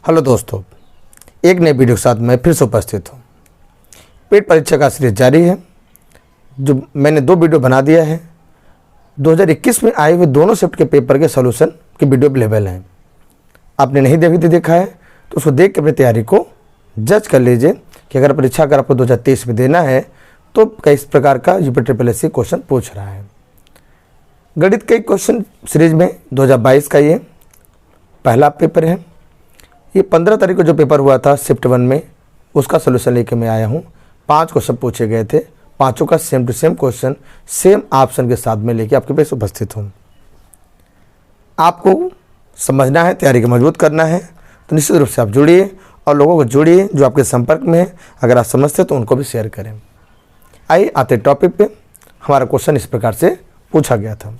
Hello दोस्तों, एक नए वीडियो के साथ मैं फिर से उपस्थित हूँ। पेट परीक्षा का सीरीज जारी है। जो मैंने 2 वीडियो बना दिया है। 2021 में आए हुए दोनों शिफ्ट के पेपर के सॉल्यूशन के वीडियो अवेलेबल हैं। आपने नहीं देखा है तो उसको देख के अपनी तैयारी को जज कर लीजिए कि अगर परीक्षा अगर आपको 2023 में देना है तो किस प्रकार का यूपीएससी क्वेश्चन पूछ रहा है। गणित के क्वेश्चन सीरीज में 2022 का ये पहला पेपर है। ये 15 तारीख को जो पेपर हुआ था शिफ्ट 1 में, उसका सोल्यूशन लेके मैं आया हूँ। 5 क्वेश्चन पूछे गए थे, पाँचों का same to same question same option के साथ में लेके आपके पास उपस्थित हूँ। आपको समझना है, तैयारी को मजबूत करना है तो निश्चित रूप से आप जुड़िए और लोगों को जोड़िए जो आपके संपर्क में है। अगर आप समझते तो उनको भी शेयर करें। आइए आते टॉपिक पे। हमारा क्वेश्चन इस प्रकार से पूछा गया था।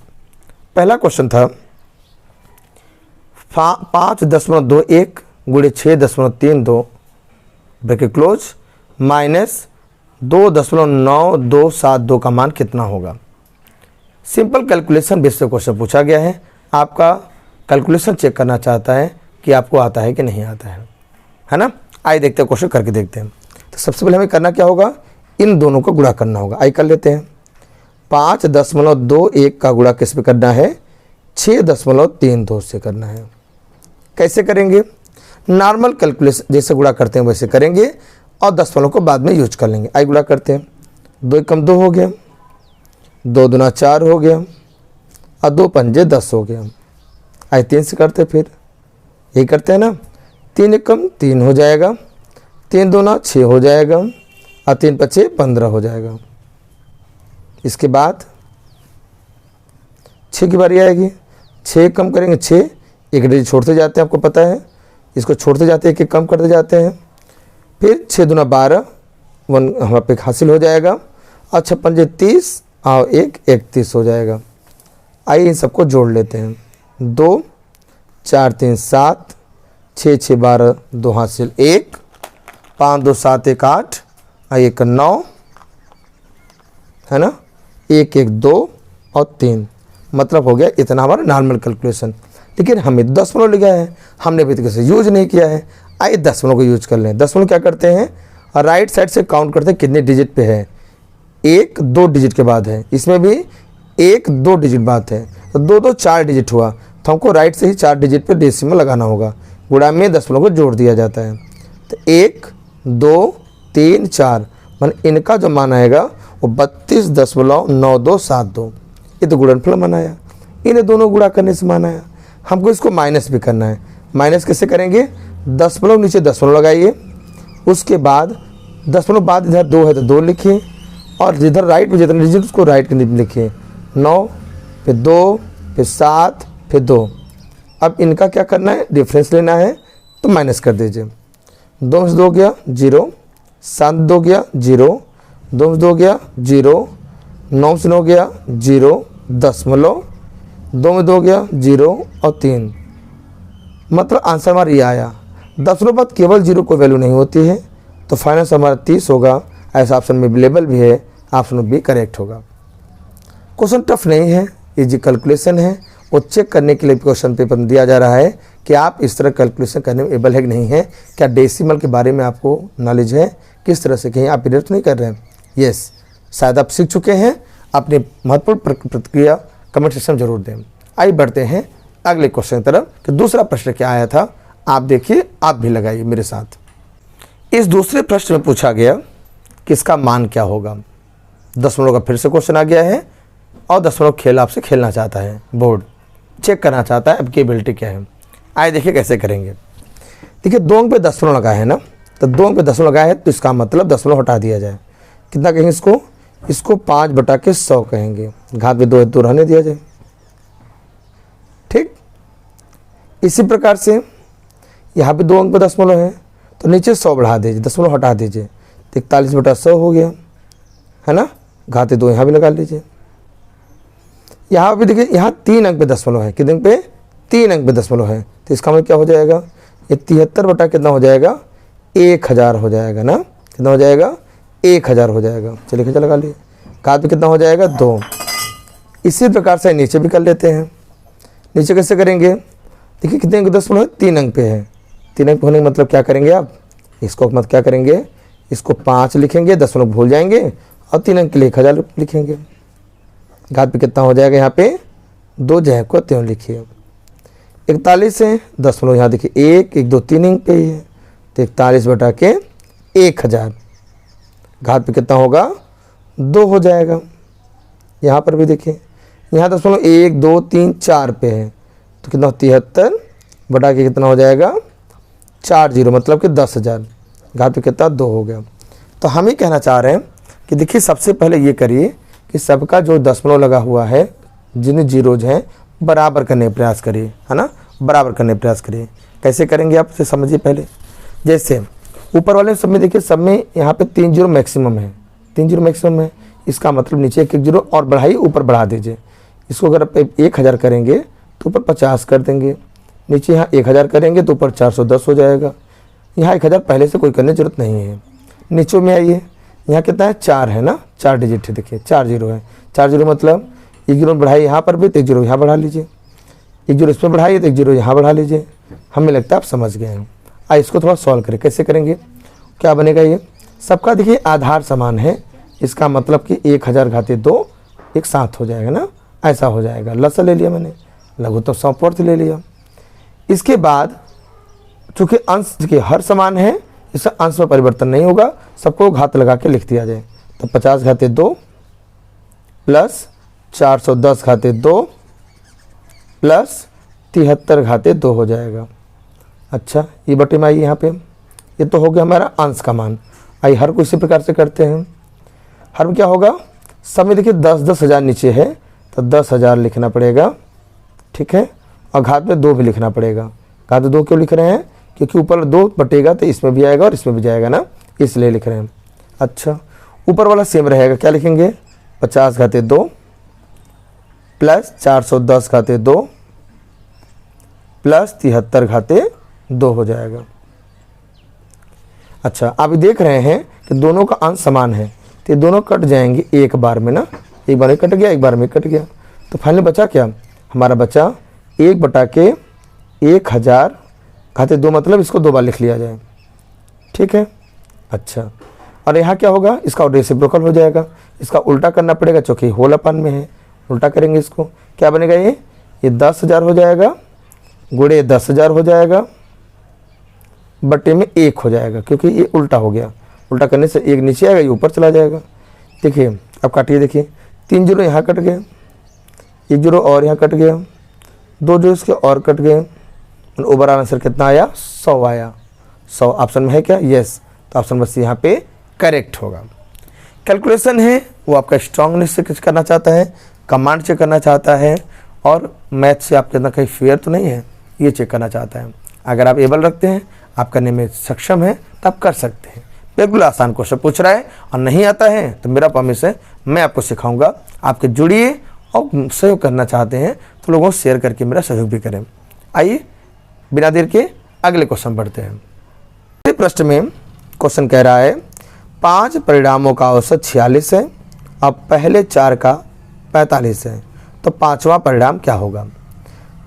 पहला क्वेश्चन था 5.21 गुणे 6.32 ब्रैकेट क्लोज माइनस 2.9272 का मान कितना होगा। सिंपल कैलकुलेशन बेस पे क्वेश्चन पूछा गया है। आपका कैलकुलेशन चेक करना चाहता है कि आपको आता है कि नहीं आता है ना। आइए देखते हैं, क्वेश्चन करके देखते हैं। तो सबसे पहले हमें करना क्या होगा, इन दोनों को गुणा करना होगा। आइए कर लेते हैं। 5.21 का गुणा किस पे करना है, 6.32 से करना है। कैसे करेंगे, नॉर्मल कैलकुलेशन जैसे गुणा करते हैं वैसे करेंगे और दशमलव को बाद में यूज कर लेंगे। आइए गुणा करते हैं। 2 एकम 2 हो गया, 2 दूना 4 हो गया और 2 पंजे 10 हो गया। आइए 3 से करते, फिर यही करते हैं ना। 3 एकम 3 हो जाएगा, 3 दूना 6 हो जाएगा और 3 पचे 15 हो जाएगा। इसके बाद 6 की बारी आएगी। 6 कम करेंगे 6, एक डिजिट छोड़ते जाते हैं, आपको पता है इसको छोड़ते जाते हैं, एक कम करते जाते हैं। फिर 6 दूना 12 1 हमारे पे हासिल हो जाएगा और 6 पंजे 30 और 1 31 हो जाएगा। आइए इन सबको जोड़ लेते हैं। 2 4 3 7 6 6 12 2 हासिल 1 5 2 7 1 8 और 1 9 है ना। 1 1 2 और 3 मतलब हो गया इतना हमारा नॉर्मल कैलकुलेशन। लेकिन हमें दशमलव लिखा है, हमने अभी तक इसे यूज नहीं किया है। आइए दशमलव को यूज कर लें। दशमलव क्या करते हैं, और राइट साइड से काउंट करते हैं कितने डिजिट पे है। 1 2 डिजिट के बाद है, इसमें भी 1 2 डिजिट बाद है तो 2 2 4 डिजिट हुआ। तो हमको राइट से ही 4 डिजिट पे डेसिमल लगाना होगा। गुणा में दशमलव को जोड़ दिया जाता है। तो 1 2 3 4 मान इनका जो मान आएगा वो 32.9272। ये तो गुणनफल मान आया। इन्हें दोनों गुणा करने से मान आया। हमको इसको माइनस भी करना है। माइनस कैसे करेंगे, दशमलव नीचे दशमलव लगाइए, उसके बाद दशमलव बाद इधर 2 है तो 2 लिखिए और जिधर राइट में जितना डिजिट उसको राइट के नीचे लिखिए। 9 फिर 2 फिर 7 फिर 2। अब इनका क्या करना है, डिफरेंस लेना है तो माइनस कर दीजिए। 2 से 2 गया 0, 7 2 गया 0, 2 से 2 गया 0, 9 से 9 गया 0 दशमलव, 2 में 2 गया 0 और 3। मतलब आंसर हमारा ये आया। दशमलव बाद केवल 0 कोई वैल्यू नहीं होती है तो फाइनल हमारा 30 होगा। ऐसा ऑप्शन में अवेलेबल भी है, ऑप्शन भी करेक्ट होगा। क्वेश्चन टफ नहीं है, इजी कैलकुलेशन है। वो चेक करने के लिए क्वेश्चन पेपर में दिया जा रहा है कि आप इस तरह कैलकुलेशन करने में एबल है कि नहीं है। क्या डेसिमल के बारे में आपको नॉलेज है, किस तरह से कहीं आप इधर तो नहीं कर रहे हैं। यस, शायद आप सीख चुके हैं। अपनी महत्वपूर्ण प्रतिक्रिया कमेंट सेक्शन में जरूर दें। आइए बढ़ते हैं अगले क्वेश्चन की तरफ कि दूसरा प्रश्न क्या आया था। आप देखिए, आप भी लगाइए मेरे साथ। इस दूसरे प्रश्न में पूछा गया कि इसका मान क्या होगा। दशमलव का फिर से क्वेश्चन आ गया है और दशमलव खेल आपसे खेलना चाहता है, बोर्ड चेक करना चाहता है आपकी एबिलिटी क्या है। आइए देखिए कैसे करेंगे। देखिए 2 अंक पे दशमलव लगा है ना, तो 2 अंक पे दशमलव लगा है तो इसका मतलब दशमलव हटा दिया जाए। कितना कहेंगे इसको 5/100 कहेंगे। घात में 2 है 2 रहने दिया जाए। ठीक, इसी प्रकार से यहाँ पे 2 अंक पे दशमलव है तो नीचे 100 बढ़ा दीजिए, दशमलव हटा दीजिए तो 41/100 हो गया है ना। घाते 2 यहाँ भी लगा लीजिए। यहाँ पे देखिए, यहाँ 3 अंक पे दशमलव है। कितने अंक पे, 3 अंक पे दशमलव है तो इसका मतलब क्या हो जाएगा, ये 73 बटा कितना हो जाएगा, 1000 हो जाएगा ना। कितना हो जाएगा, 1000 हो जाएगा। चलिए खींचा लगा लिए। घात पे कितना हो जाएगा, 2। इसी प्रकार से नीचे भी कर लेते हैं। नीचे कैसे करेंगे, देखिए कितने अंक दशमलव है, 3 अंक पे है 3 अंक होने का मतलब क्या करेंगे आप, इसको मत क्या करेंगे, इसको 5 लिखेंगे, 10 लोग भूल जाएंगे और 3 अंक के लिए 1000 लिखेंगे। घात पे कितना हो जाएगा, यहाँ पे 2 जगह को त्यों लिखिए। 41 है, 10 लोग यहाँ देखिए 1 1 2 3 अंक पे ही है, तो 41 बटा के 1000, घात पे कितना होगा 2 हो जाएगा। यहाँ पर भी देखिए, यहाँ 1 2 3 4 पे है, तो कितना 73 बटा के कितना हो जाएगा 40, मतलब कि 10,000, घात पे कितना 2 हो गया। तो हम ही कहना चाह रहे हैं कि देखिए सबसे पहले ये करिए कि सबका जो दशमलव लगा हुआ है, जिन जीरोज हैं, बराबर करने का प्रयास करिए, है ना, बराबर करने का प्रयास करिए। कैसे करेंगे आप इसे समझिए पहले। जैसे ऊपर वाले सब में देखिए, सब में यहाँ पे 3 जीरो मैक्सिमम है, 3 जीरो मैक्सिमम है, इसका मतलब नीचे 1 1 जीरो और बढ़ाइए, ऊपर बढ़ा दीजिए। इसको अगर आप 1000 करेंगे तो ऊपर 50 कर देंगे, नीचे यहाँ 1000 करेंगे तो ऊपर 410 हो जाएगा। यहाँ 1000 पहले से कोई करने की जरूरत नहीं है। नीचे में आइए, यहाँ कितना है 4 है ना, 4 डिजिट है, देखिए 4 जीरो है, 4 जीरो मतलब 1 जीरो बढ़ाइए यहाँ पर भी तो 1 जीरो यहाँ बढ़ा लीजिए, 1 जीरो इसमें बढ़ाइए तो 1 जीरो यहाँ बढ़ा लीजिए। हमें लगता है आप समझ गए हैं। इसको थोड़ा सॉल्व करें, कैसे करेंगे, क्या बनेगा, ये सबका देखिए आधार समान है, इसका मतलब कि 1000 घाते 2 एक साथ हो जाएगा ना, ऐसा हो जाएगा। लसा ले लिया मैंने, लघुत्तम समवर्त ले लिया। इसके बाद चूँकि अंश देखिए हर समान है, इसका अंश में परिवर्तन नहीं होगा, सबको घात लगा के लिख दिया जाए। तो 50 घाते 2 प्लस 410 घाते 2 प्लस 73 घाते 2 हो जाएगा। अच्छा, ये बटे में आइए, यहाँ पे ये तो हो गया हमारा अंश का मान। आइए हर को इसी प्रकार से करते हैं। हर में क्या होगा, सब में देखिए 10,000 नीचे है तो 10,000 लिखना पड़ेगा, ठीक है, और घात में 2 भी लिखना पड़ेगा। घात 2 क्यों लिख रहे हैं, क्योंकि ऊपर 2 बटेगा तो इसमें भी आएगा और इसमें भी जाएगा ना, इसलिए लिख रहे हैं। अच्छा, ऊपर वाला सेम रहेगा, क्या लिखेंगे, 50 घाते 2 प्लस 410 घाते 2 प्लस 73 घाते 2 हो जाएगा। अच्छा, आप देख रहे हैं कि दोनों का अंश समान है, तो ये दोनों कट जाएंगे एक बार में ना, एक बार में कट गया, एक बार में कट गया। तो फाइनली बचा क्या, हमारा बचा 1 बटा के 1000 घाते 2, मतलब इसको 2 बार लिख लिया जाए, ठीक है। अच्छा, और यहाँ क्या होगा, इसका रेसिप्रोकल हो जाएगा, इसका उल्टा करना पड़ेगा क्योंकि होल अपन में है, उल्टा करेंगे इसको, क्या बनेगा, ये 10,000 हो जाएगा, गुणे 10,000 हो जाएगा, बटे में 1 हो जाएगा, क्योंकि ये उल्टा हो गया। उल्टा करने से 1 नीचे आएगा, ये ऊपर चला जाएगा। देखिए अब काटिए, देखिए 3 जीरो यहाँ कट गए, 1 जीरो और यहाँ कट गया, 2 जीरो इसके और कट गए, ओवरऑल आंसर कितना आया, 100 आया। 100 ऑप्शन में है क्या, यस, तो ऑप्शन बस यहाँ पे करेक्ट होगा। कैलकुलेशन है वो आपका स्ट्रांगनेस से कुछ करना चाहता है, कमांड चेक करना चाहता है, और मैथ से आपके अंदर कहीं फेयर तो नहीं है, ये चेक करना चाहता है। अगर आप एबल रखते हैं, आप करने में सक्षम हैं, तो आप कर सकते हैं। बिल्कुल आसान क्वेश्चन पूछ रहा है, और नहीं आता है तो मेरा प्रॉमिस है मैं आपको सिखाऊंगा। आपके जुड़िए और सहयोग करना चाहते हैं तो लोगों को शेयर करके मेरा सहयोग भी करें। आइए बिना देर के अगले क्वेश्चन पढ़ते हैं। इस प्रश्न में क्वेश्चन कह रहा है 5 परिणामों का औसत 46 है, अब पहले 4 का 45 है, तो 5वां परिणाम क्या होगा।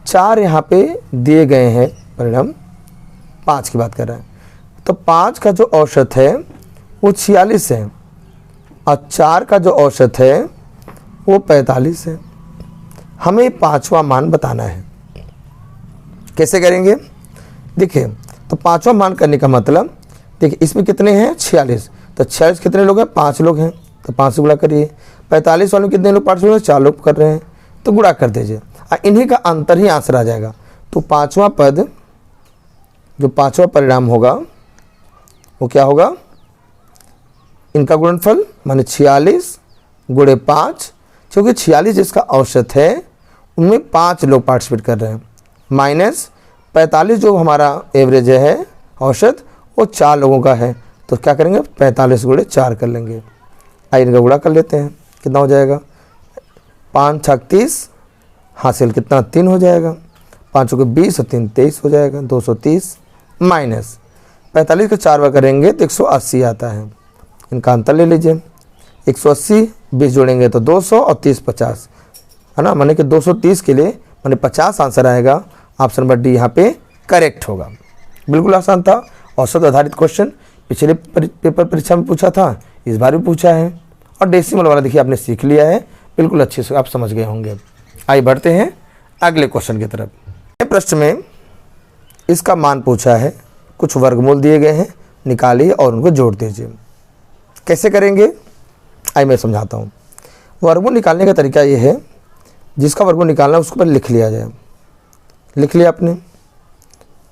4 यहाँ पे दिए गए हैं परिणाम, 5 की बात कर रहा है, तो 5 का जो औसत है वो 46 है और 4 का जो औसत है वो 45 है। हमें 5वां मान बताना है। कैसे करेंगे, देखिए तो 5वां मान करने का मतलब, देखिए इसमें कितने हैं 46, तो 46 कितने लोग हैं, 5 लोग हैं, तो 5 से गुणा करिए। 45 वाले में कितने लोग पार्टिसिपेट हैं, 4 लोग कर रहे हैं, तो गुणा कर दीजिए, इन्हीं का अंतर ही आंसर आ जाएगा। तो 5वां पद, जो 5वां परिणाम होगा वो क्या होगा, इनका गुणनफल माने 46 गुणे 5, क्योंकि 46 जिसका औसत है उनमें 5 लोग पार्टिसिपेट कर रहे हैं, माइनस 45 जो हमारा एवरेज है औसत वो 4 लोगों का है, तो क्या करेंगे 45 गुणे 4 कर लेंगे। आइए इनका गुणा कर लेते हैं, कितना हो जाएगा, 5 छक 30, हासिल कितना 3 हो जाएगा, 5 को 20 और 3 23 हो जाएगा, 230 माइनस 45 का 4 बार करेंगे तो 180 आता है। इनका अंतर ले लीजिए, 180 20 जोड़ेंगे तो 200 और 30 50 है ना, माने कि 230 के लिए माने 50 आंसर आएगा। ऑप्शन नंबर डी यहाँ पे करेक्ट होगा। बिल्कुल आसान था। औसत आधारित क्वेश्चन पिछले पेपर परीक्षा में पूछा था, इस बार भी पूछा है। और डेसिमल वाला देखिए आपने सीख लिया है, बिल्कुल अच्छे से आप समझ गए होंगे। आइए बढ़ते हैं अगले क्वेश्चन की तरफ। प्रश्न में इसका मान पूछा है, कुछ वर्गमूल दिए गए हैं, निकालिए और उनको जोड़ दीजिए। कैसे करेंगे आइए मैं समझाता हूँ। वर्गमूल निकालने का तरीका ये है, जिसका वर्गमूल निकालना है उसको पहले लिख लिया जाए। लिख लिया आपने,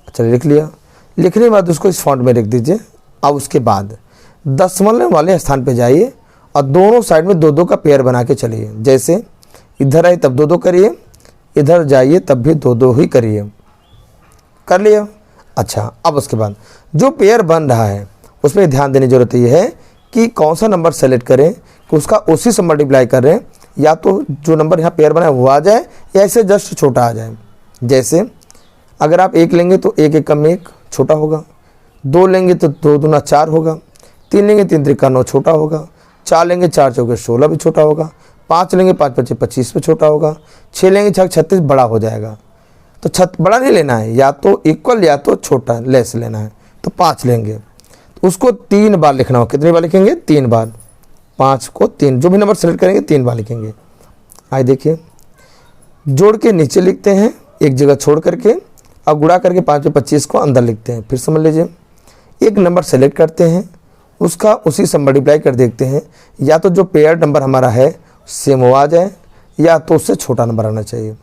चलिए लिख लिया। लिखने के बाद उसको इस फॉन्ट में लिख दीजिए। अब उसके बाद दशमलव वाले स्थान पे जाइए और दोनों साइड में 2-2 का पेयर बना के चलिए। जैसे इधर आए तब 2-2 करिए, इधर जाइए तब भी 2-2 ही करिए। कर लिया। अच्छा, अब उसके बाद जो पेयर बन रहा है उसमें ध्यान देने की जरूरत ये है कि कौन सा नंबर सेलेक्ट करें कि उसका उसी से मल्टीप्लाई कर रहे हैं, या तो जो नंबर यहाँ पेयर बना है वो आ जाए या ऐसे जस्ट छोटा आ जाए। जैसे अगर आप 1 लेंगे तो 1 एकम 1 छोटा होगा, 2 लेंगे तो 2 दूना 4 होगा, 3 लेंगे 3 त्रिका 9 छोटा होगा, 4 लेंगे 4 चौके 16 भी छोटा होगा, 5 लेंगे 5 पच्चीस 25 पे छोटा होगा, 6 लेंगे 6 36 बड़ा हो जाएगा। तो बड़ा नहीं लेना है, या तो इक्वल या तो छोटा लेस लेना है। तो 5 लेंगे तो उसको 3 बार लिखना हो। कितनी बार लिखेंगे? 3 बार। 5 को 3, जो भी नंबर सेलेक्ट करेंगे 3 बार लिखेंगे। आइए देखिए, जोड़ के नीचे लिखते हैं एक जगह छोड़ करके, और गुणा करके 5 पे 25 को अंदर लिखते हैं। फिर समझ लीजिए, एक नंबर सेलेक्ट करते हैं, उसका उसी से मल्टीप्लाई कर देखते हैं, या तो जो पेयर नंबर हमारा है सेम वो आ जाए, या तो उससे छोटा नंबर आना चाहिए।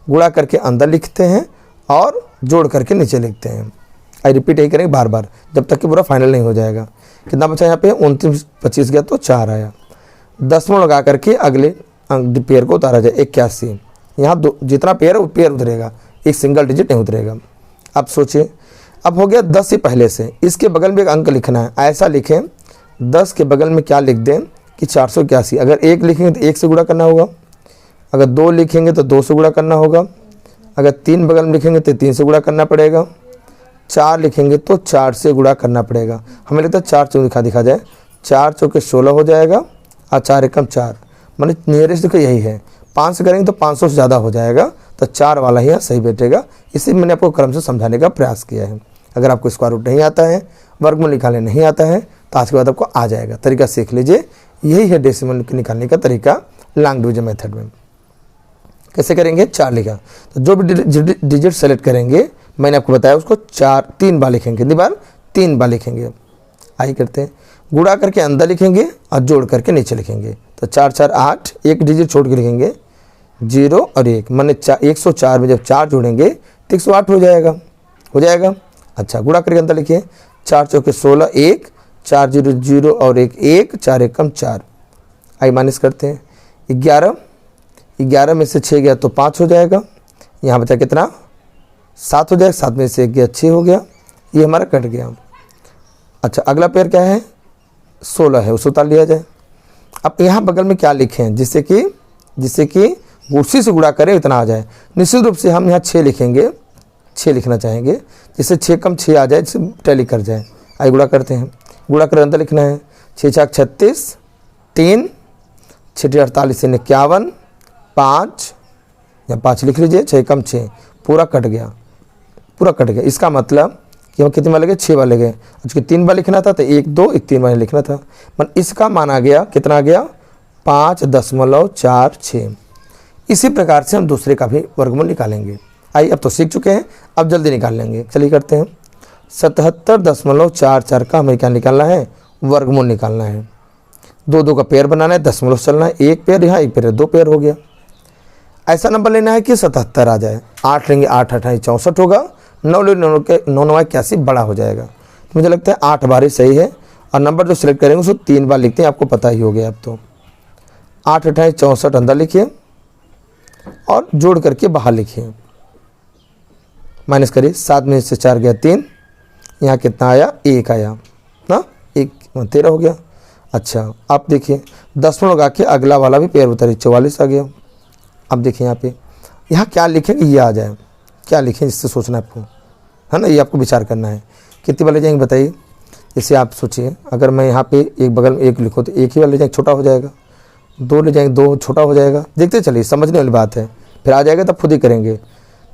गुणा करके अंदर लिखते हैं और जोड़ करके नीचे लिखते हैं। आई रिपीट यही करेंगे बार बार जब तक कि पूरा फाइनल नहीं हो जाएगा। कितना बचा यहाँ पे? 29 25 गया तो 4 आया। दशमलव लगा करके अगले पेयर को उतारा जाए। 81, यहाँ जितना पेयर है वो पेयर उतरेगा, एक सिंगल डिजिट नहीं उतरेगा। अब सोचिए, अब हो गया 10 से पहले से, इसके बगल में एक अंक लिखना है। ऐसा लिखें 10 के बगल में क्या लिख दें कि 481। अगर 1 लिखेंगे तो 1 से गुणा करना होगा, अगर 2 लिखेंगे तो 2 से गुणा करना होगा, अगर 3 बगल में लिखेंगे तो 3 से गुणा करना पड़ेगा, 4 लिखेंगे तो 4 से गुणा करना पड़ेगा। हमें लगता है 4 चौक दिखा जाए, 4 चौके 16 हो जाएगा और 4 एकम 4, माने नियरेस्ट देखो यही है। 5 से करेंगे तो 500 से ज़्यादा हो जाएगा, तो 4 वाला ही सही बैठेगा। इसी मैंने आपको क्रम से समझाने का प्रयास किया है। अगर आपको स्क्वायर रूट नहीं आता है, वर्गमूल निकालने नहीं आता है, तो आज के बाद आपको आ जाएगा। तरीका सीख लीजिए, यही है डेसिमल निकालने का तरीका लॉन्ग डिवीजन मेथड में। कैसे करेंगे? 4 लिखा तो जो भी डिजिट सेलेक्ट करेंगे मैंने आपको बताया उसको 3 बार लिखेंगे। कितनी बार? 3 बार लिखेंगे। आई करते हैं, गुणा करके अंदर लिखेंगे और जोड़ करके नीचे लिखेंगे। तो 4 4 8, एक डिजिट छोड़ के लिखेंगे 0 और 1, माने 104 में जब 4 जोड़ेंगे तो 108 हो जाएगा। हो जाएगा। अच्छा, गुणा करके अंदर लिखिए 4 चौके 16 1, 4 0 0 और 1 1, 4 एकम 4। आई माइनस करते हैं 11 में से 6 गया तो 5 हो जाएगा। यहाँ बचा कितना? 7 हो जाएगा। 7 में से 1 गया 6 हो गया, ये हमारा कट गया। अच्छा, अगला पेयर क्या है? 16 है, उसको उतार लिया जाए। अब यहाँ बगल में क्या लिखें जिससे कि उसी से गुणा करें इतना आ जाए। निश्चित रूप से हम यहाँ 6 लिखेंगे, 6 लिखना चाहेंगे जिससे 6 कम 6 आ जाए, जिससे टैली कर जाए। आइए गुणा करते हैं। गुणा कर अंदर लिखना है 6 6 36, 3 6 48 51, 5 या 5 लिख लीजिए, 6 कम 6 पूरा कट गया, पूरा कट गया। इसका मतलब कि हम कितने बार लगे? 6 बार लगे। उसके 3 बार लिखना था तो 1 2 1 3 बार लिखना था। मतलब इसका मान आ गया, कितना आ गया? 5.46। इसी प्रकार से हम दूसरे का भी वर्गमूल निकालेंगे। आइए, अब तो सीख चुके हैं, अब जल्दी निकाल लेंगे। चलिए करते हैं। 77.44 का हमें क्या निकालना है? वर्गमूल निकालना है। 2 का पेयर बनाना है, दशमलव चलना है। एक पेयर यहाँ, एक पेयर 2 पेयर हो गया। ऐसा नंबर लेना है कि 77 आ जाए। 8 लेंगे 8 8 64 होगा। 9 लेंगे 9 9 81 बड़ा हो जाएगा। तो मुझे लगता है 8 बार ही सही है, और नंबर जो सिलेक्ट करेंगे उसको 3 बार लिखते हैं, आपको पता ही हो गया। अब तो 8 8 64 अंदर लिखिए और जोड़ करके बाहर लिखिए। माइनस करिए, 7 में से 4 गया 3, यहाँ कितना आया? 1 आया ना, 1 13 हो गया। अच्छा, आप देखिए दशमलव लगा के अगला वाला भी पेयर उतारिए, 44 आ गया। अब देखिए यहाँ क्या लिखेंगे, ये आ जाए। क्या लिखें इससे सोचना आपको, है ना, ये आपको विचार करना है। कितनी बार ले जाएंगे बताइए? जैसे आप सोचिए, अगर मैं यहाँ पे एक बगल में 1 लिखूँ तो 1 ही बार ले जाएंगे, छोटा हो जाएगा। 2 ले जाएंगे, 2 छोटा हो जाएगा। देखते चलिए, समझने वाली बात है। फिर आ जाएगा तब खुद ही करेंगे।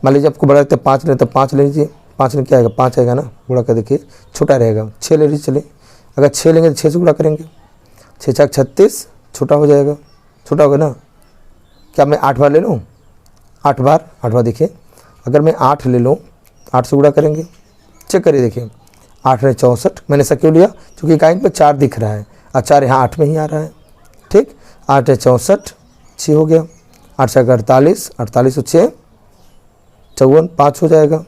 मान लीजिए आपको बड़ा लगता है 5 ले, तो 5 ले लीजिए, 5 में क्या आएगा, 5 आएगा ना, गुणा कर देखिए छोटा रहेगा, 6 ले लीजिए चलिए, अगर 6 लेंगे तो 6 से गुणा करेंगे, 6 4 36, छोटा हो जाएगा, छोटा होगा ना। क्या मैं 8 बार ले लूँ, 8 बार देखिए, अगर मैं 8 ले लूँ 8 से गुणा करेंगे, चेक करिए देखिए 8 में 64, मैंने ऐसा क्यों लिया, क्योंकि इकाई पे 4 दिख रहा है और 4 यहाँ 8 में ही आ रहा है, ठीक। 8 है 64, 6 हो गया, 8 से 48, 48 और 6 54, 5 हो जाएगा,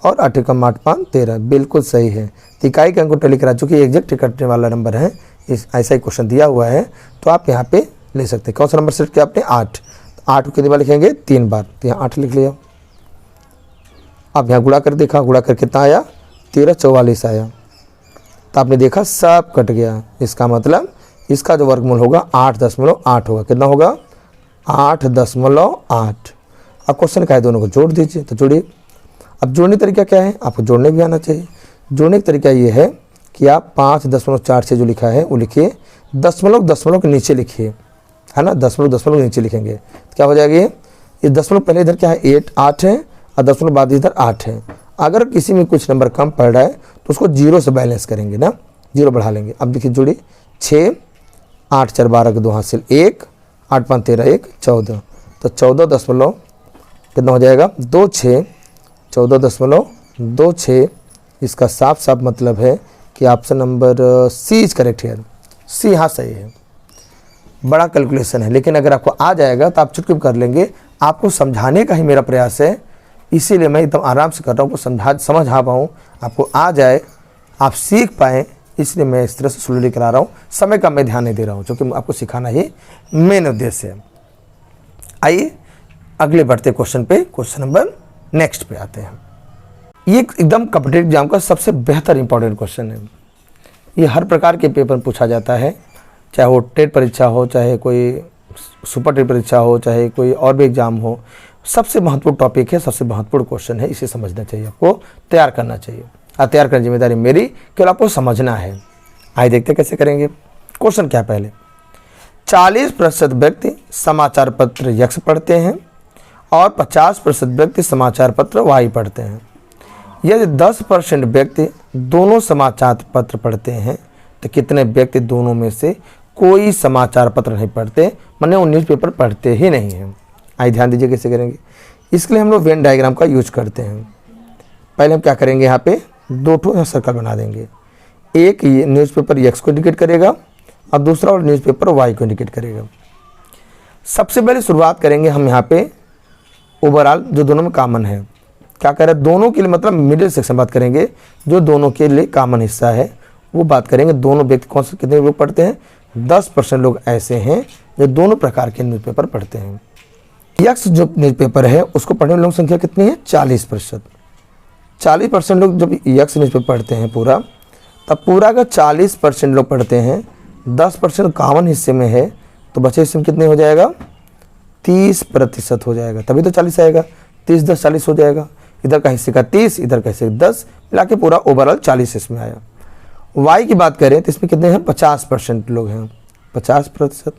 और 8 कम 8 5 13, बिल्कुल सही है। तो इकाई के अंक को टैली करा, चूँकि एग्जैक्ट कटने वाला नंबर है, इस ऐसा ही क्वेश्चन दिया हुआ है, तो आप यहाँ पे ले सकते हैं। कौन सा नंबर सेट किया आपने, 8, 8 को कितनी बार लिखेंगे, 3 बार, तो यहाँ 8 लिख लिया। अब यहाँ गुणा कर देखा, गुणा कर कितना आया, 13 44 आया, तो आपने देखा सब कट गया। इसका मतलब इसका जो वर्गमूल होगा 8.8 होगा, कितना होगा, 8.8। अब क्वेश्चन का है दोनों को जोड़ दीजिए, तो जोड़िए। अब जोड़ने का तरीका क्या है, आपको जोड़ने भी आना चाहिए। जोड़ने का तरीका ये है कि आप 5.46 जो लिखा है वो लिखिए, दशमलव के नीचे लिखिए, है ना, दशमलव के नीचे लिखेंगे तो क्या हो जाएगा, ये दशमलव पहले इधर क्या है 8 है, और दशमलव बाद इधर 8 है। अगर किसी में कुछ नंबर कम पड़ रहा है तो उसको 0 से बैलेंस करेंगे ना, 0 बढ़ा लेंगे। अब देखिए जोड़िए, 6 8 4 12 के 2 हासिल 1, 8 5 13 1 14, तो 14 दशमलव कितना हो जाएगा, 26, 14.26। इसका साफ साफ मतलब है कि option number C is correct है, सी यहाँ सही है। बड़ा कैलकुलेशन है, लेकिन अगर आपको आ जाएगा तो आप चुटकी कर लेंगे। आपको समझाने का ही मेरा प्रयास है, इसीलिए मैं एकदम आराम से कर रहा हूँ, समझ आ पाऊँ, आपको आ जाए, आप सीख पाएँ, इसलिए मैं इस तरह से स्लोली करा रहा हूँ। समय का मैं ध्यान नहीं दे रहा हूँ, क्योंकि आपको सिखाना ही मेन उद्देश्य है। आइए अगले बढ़ते क्वेश्चन पे, क्वेश्चन नंबर नेक्स्ट पे आते हैं। ये एकदम कॉम्पिटिटिव एग्जाम का सबसे बेहतर इंपॉर्टेंट क्वेश्चन है। ये हर प्रकार के पेपर में पूछा जाता है, चाहे वो टेट परीक्षा हो, चाहे कोई सुपर टेट परीक्षा हो, चाहे कोई और भी एग्जाम हो। सबसे महत्वपूर्ण टॉपिक है, सबसे महत्वपूर्ण क्वेश्चन है, इसे समझना चाहिए, आपको तैयार करना चाहिए। और तैयार करने की जिम्मेदारी मेरी, केवल आपको समझना है। आइए देखते कैसे करेंगे। क्वेश्चन क्या पहले, 40% व्यक्ति समाचार पत्र यक्स पढ़ते हैं और 50% व्यक्ति समाचार पत्र वाई पढ़ते हैं। यदि 10% व्यक्ति दोनों समाचार पत्र पढ़ते हैं तो कितने व्यक्ति दोनों में से कोई समाचार पत्र नहीं पढ़ते, माने वो न्यूज़पेपर पढ़ते ही नहीं हैं। आइए ध्यान दीजिए कैसे करेंगे। इसके लिए हम लोग वेन डायग्राम का यूज करते हैं। पहले हम क्या करेंगे, यहाँ पे 2 ठो सर्कल बना देंगे। एक ये न्यूज़पेपर एक्स को इंडिकेट करेगा और दूसरा और न्यूज़पेपर वाई को इंडिकेट करेगा। सबसे पहले शुरुआत करेंगे हम यहाँ पे ओवरऑल जो दोनों में कॉमन है। क्या कह रहे हैं, दोनों के लिए मतलब मिडिल सेक्शन बात करेंगे, जो दोनों के लिए कॉमन हिस्सा है वो बात करेंगे। दोनों व्यक्ति कौन से कितने लोग पढ़ते हैं, 10% लोग ऐसे हैं जो दोनों प्रकार के न्यूज़पेपर पढ़ते हैं। यक्स जो न्यूज़पेपर है उसको पढ़ने वालों की संख्या कितनी है, 40%। 40% लोग जब यक्स न्यूज़पेपर पढ़ते हैं पूरा, तब पूरा का 40% लोग पढ़ते हैं, 10% कॉमन हिस्से में है, तो बचे हिस्से में कितने हो जाएगा, 30% हो जाएगा। तभी तो 40 आएगा, 30 10 40 हो जाएगा। इधर का हिस्से का 30, इधर का हिस्से 10, मिला के पूरा ओवरऑल 40 इसमें आया। वाई की बात करें तो इसमें कितने हैं, 50% लोग हैं, 50%।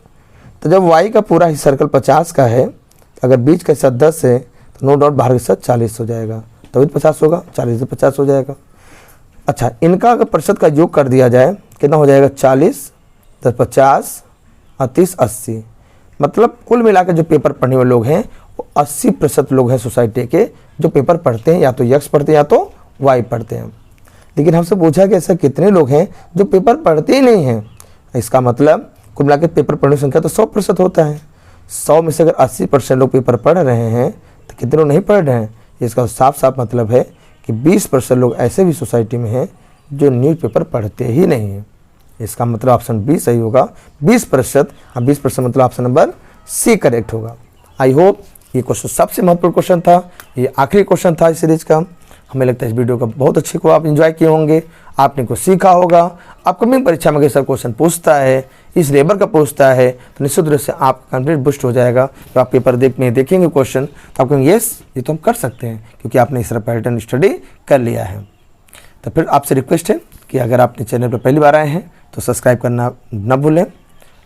तो जब वाई का पूरा सर्कल 50 का है, अगर बीच का हिस्सा 10 है तो नो डाउट बाहर का हिस्सा 40 हो जाएगा, तभी तो 50 होगा, 40 से 50 हो जाएगा। अच्छा, इनका अगर प्रतिशत का योग कर दिया जाए कितना हो जाएगा, 40 10 50 और 30 80। मतलब कुल मिलाकर जो पेपर पढ़ने वाले लोग हैं वो 80% लोग हैं सोसाइटी के जो पेपर पढ़ते हैं, या तो यक्स पढ़ते हैं या तो वाई पढ़ते हैं। लेकिन हमसे पूछा कि ऐसा कितने लोग हैं जो पेपर पढ़ते ही नहीं हैं। इसका मतलब कुल मिलाकर पेपर पढ़ने की संख्या तो 100% होता है। 100 में से अगर 80% लोग पेपर पढ़ रहे हैं तो कितने लोग नहीं पढ़ रहे हैं। इसका साफ साफ मतलब है कि 20% लोग ऐसे भी सोसाइटी में हैं जो न्यूज़पेपर पढ़ते ही नहीं हैं। इसका मतलब ऑप्शन बी सही होगा, 20%। अब 20% मतलब ऑप्शन नंबर सी करेक्ट होगा। आई होप ये क्वेश्चन सबसे महत्वपूर्ण क्वेश्चन था, ये आखिरी क्वेश्चन था इस सीरीज का। हमें लगता है इस वीडियो का बहुत अच्छे को आप एंजॉय किए होंगे, आपने कुछ सीखा होगा। अपकमिंग परीक्षा में अगर सर क्वेश्चन पूछता है, इस लेबर का पूछता है, तो निश्चित रूप से आप कॉन्फिडेंस बूस्ट हो जाएगा। तो आप पेपर देखेंगे क्वेश्चन तो आप कहेंगे यस ये तो हम कर सकते हैं, क्योंकि आपने इस तरह पैटर्न स्टडी कर लिया है। तो फिर आपसे रिक्वेस्ट है कि अगर आपने चैनल पर पहली बार आए हैं तो सब्सक्राइब करना न भूलें,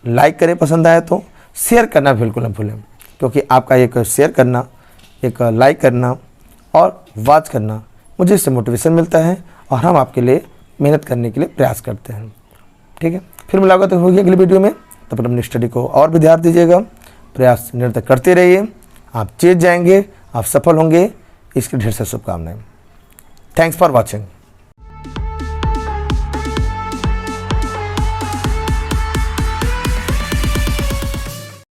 लाइक करें पसंद आए तो, शेयर करना बिल्कुल न भूलें, क्योंकि आपका एक शेयर करना, एक लाइक करना और वॉच करना, मुझे इससे मोटिवेशन मिलता है और हम आपके लिए मेहनत करने के लिए प्रयास करते हैं। ठीक है, फिर मुलाकात होगी अगली वीडियो में। तब तक अपनी स्टडी को और भी ध्यान दीजिएगा, प्रयास निरंतर करते रहिए, आप जीत जाएंगे, आप सफल होंगे, इसकी ढेर सारी शुभकामनाएं। Thanks for watching.